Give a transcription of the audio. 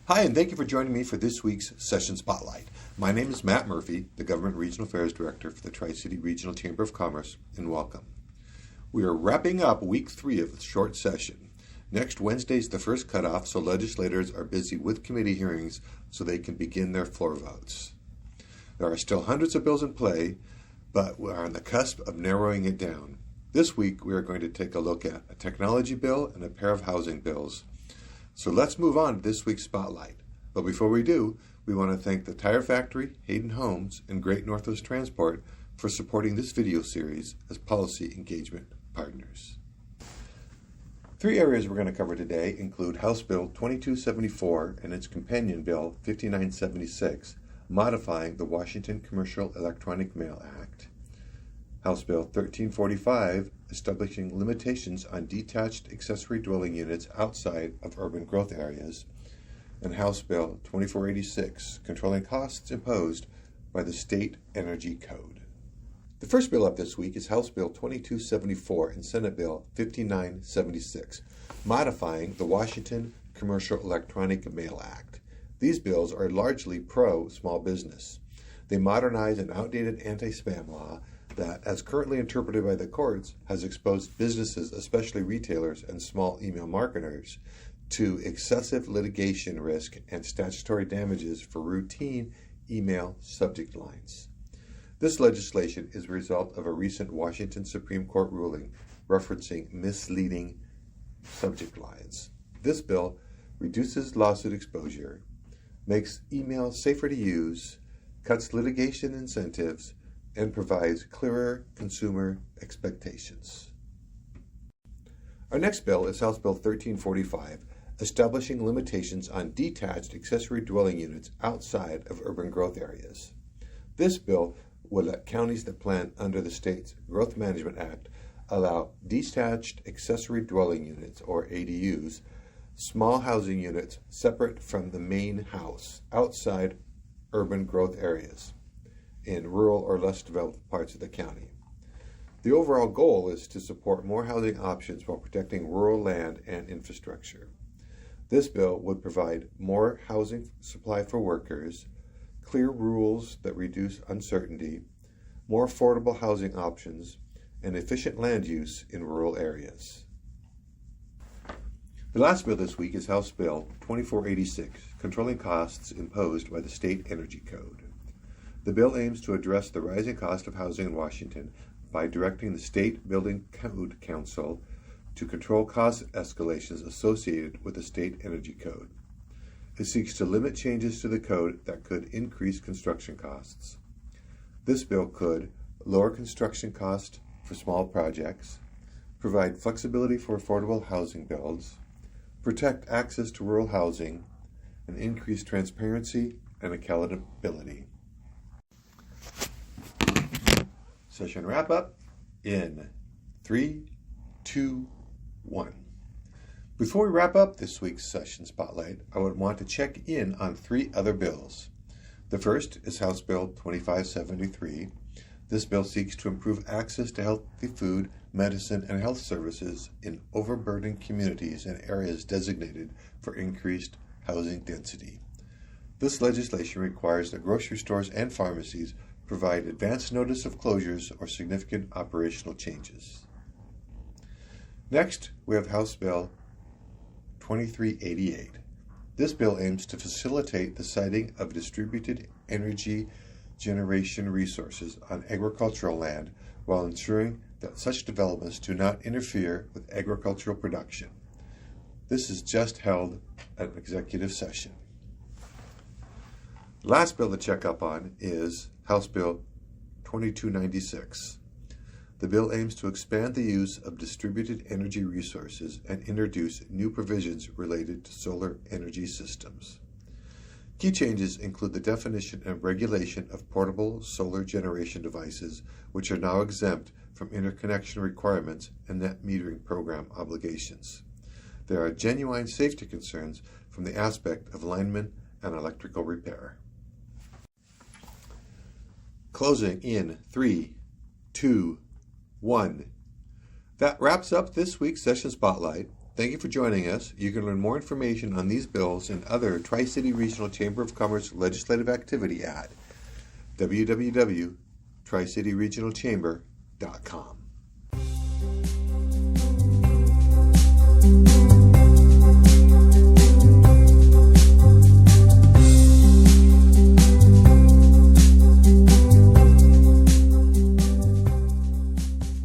Hi, and thank you for joining me for this week's Session Spotlight. My name is Matt Murphy, the Government Regional Affairs Director for the Tri-City Regional Chamber of Commerce, and welcome. We are wrapping up week 3 of the short session. Next Wednesday is the first cutoff, so legislators are busy with committee hearings so they can begin their floor votes. There are still hundreds of bills in play, but we're on the cusp of narrowing it down. This week, we are going to take a look at a technology bill and a pair of housing bills. So let's move on to this week's Spotlight. But before we do, we want to thank the Tire Factory, Hayden Homes, and Great Northwest Transport for supporting this video series as policy engagement partners. 3 areas we're going to cover today include House Bill 2274 and its companion bill 5976, modifying the Washington Commercial Electronic Mail Act, House Bill 1345, establishing limitations on detached accessory dwelling units outside of urban growth areas, and House Bill 2486, controlling costs imposed by the State Energy Code. The first bill up this week is House Bill 2274 and Senate Bill 5976, modifying the Washington Commercial Electronic Mail Act. These bills are largely pro-small business. They modernize an outdated anti-spam law that, as currently interpreted by the courts, has exposed businesses, especially retailers and small email marketers, to excessive litigation risk and statutory damages for routine email subject lines. This legislation is a result of a recent Washington Supreme Court ruling referencing misleading subject lines. This bill reduces lawsuit exposure, makes email safer to use, cuts litigation incentives, and provides clearer consumer expectations. Our next bill is House Bill 1345, establishing limitations on detached accessory dwelling units outside of urban growth areas. This bill would let counties that plan under the state's Growth Management Act allow detached accessory dwelling units, or ADUs, small housing units separate from the main house outside urban growth areas in rural or less developed parts of the county. The overall goal is to support more housing options while protecting rural land and infrastructure. This bill would provide more housing supply for workers, clear rules that reduce uncertainty, more affordable housing options, and efficient land use in rural areas. The last bill this week is House Bill 2486, controlling costs imposed by the State Energy Code. The bill aims to address the rising cost of housing in Washington by directing the State Building Code Council to control cost escalations associated with the State Energy Code. It seeks to limit changes to the code that could increase construction costs. This bill could lower construction costs for small projects, provide flexibility for affordable housing builds, protect access to rural housing, and increase transparency and accountability. Session wrap up in 3, 2, 1. Before we wrap up this week's Session Spotlight, I would want to check in on 3 other bills. The first is House Bill 2573. This bill seeks to improve access to healthy food, medicine, and health services in overburdened communities and areas designated for increased housing density. This legislation requires that grocery stores and pharmacies provide advance notice of closures or significant operational changes. Next, we have House Bill 2388. This bill aims to facilitate the siting of distributed energy generation resources on agricultural land while ensuring that such developments do not interfere with agricultural production. This is just held at an executive session. The last bill to check up on is House Bill 2296. The bill aims to expand the use of distributed energy resources and introduce new provisions related to solar energy systems. Key changes include the definition and regulation of portable solar generation devices, which are now exempt from interconnection requirements and net metering program obligations. There are genuine safety concerns from the aspect of lineman and electrical repair. Closing in 3, 2, 1. That wraps up this week's Session Spotlight. Thank you for joining us. You can learn more information on these bills and other Tri-City Regional Chamber of Commerce legislative activity at www.tricityregionalchamber.com.